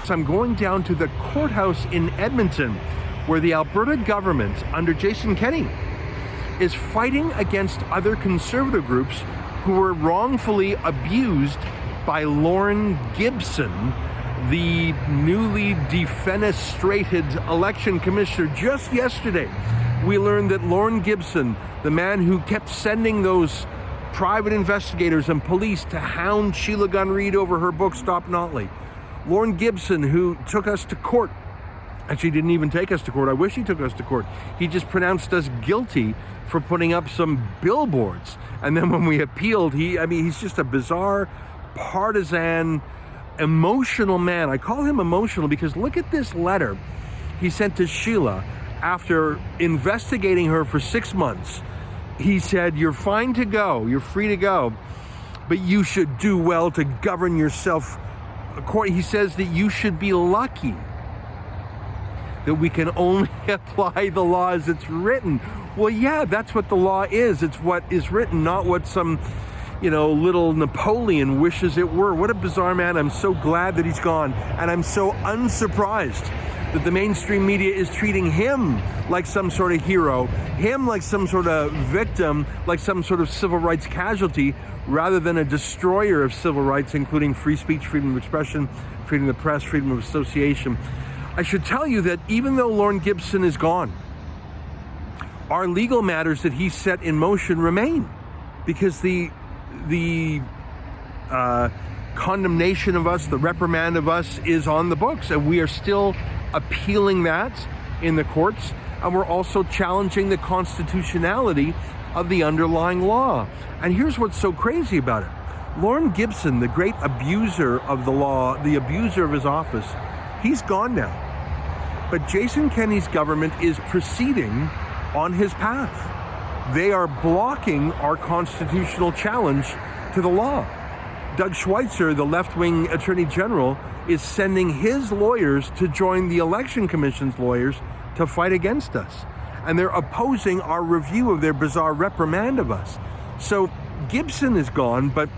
So I'm going down to the courthouse in Edmonton, where the Alberta government, under Jason Kenney, is fighting against other conservative groups who were wrongfully abused by Lorne Gibson, the newly defenestrated election commissioner. Just yesterday, we learned that Lorne Gibson, the man who kept sending those private investigators and police to hound Sheila Gunn-Reid over her book, Stop Notley. Lorne Gibson, who took us to court. Actually, didn't even take us to court. I wish he took us to court. He just pronounced us guilty for putting up some billboards. And then when we appealed, he's just a bizarre, partisan, emotional man. I call him emotional because look at this letter he sent to Sheila after investigating her for 6 months. He said, "You're fine to go, you're free to go, but you should do well to govern yourself." He says that you should be lucky that we can only apply the law as it's written. Well, yeah, that's what the law is. It's what is written, not what some, little Napoleon wishes it were. What a bizarre man. I'm so glad that he's gone. And I'm so unsurprised that the mainstream media is treating him like some sort of hero, him like some sort of victim, like some sort of civil rights casualty, rather than a destroyer of civil rights, including free speech, freedom of expression, freedom of the press, freedom of association. I should tell you that even though Lorne Gibson is gone, our legal matters that he set in motion remain, because the condemnation of us, the reprimand of us is on the books, and we are still appealing that in the courts, and we're also challenging the constitutionality of the underlying law. And here's what's so crazy about it. Lorne Gibson, the great abuser of the law, the abuser of his office, he's gone now. But Jason Kenney's government is proceeding on his path. They are blocking our constitutional challenge to the law. Doug Schweitzer, the left-wing attorney general, is sending his lawyers to join the Election Commission's lawyers to fight against us. And they're opposing our review of their bizarre reprimand of us. So Gibson is gone, but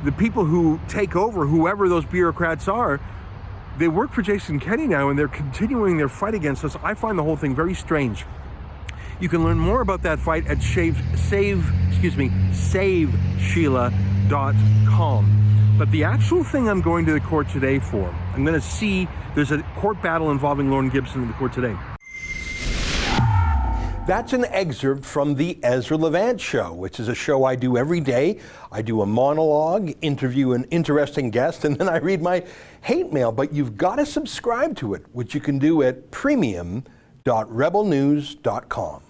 the people who take over, whoever those bureaucrats are, they work for Jason Kenney now, and they're continuing their fight against us. I find the whole thing very strange. You can learn more about that fight at SaveSheila.com. But the actual thing I'm going to the court today for, I'm going to see, there's a court battle involving Lorne Gibson in the court today. That's an excerpt from the Ezra Levant Show, which is a show I do every day. I do a monologue, interview an interesting guest, and then I read my hate mail. But you've got to subscribe to it, which you can do at premium.rebelnews.com.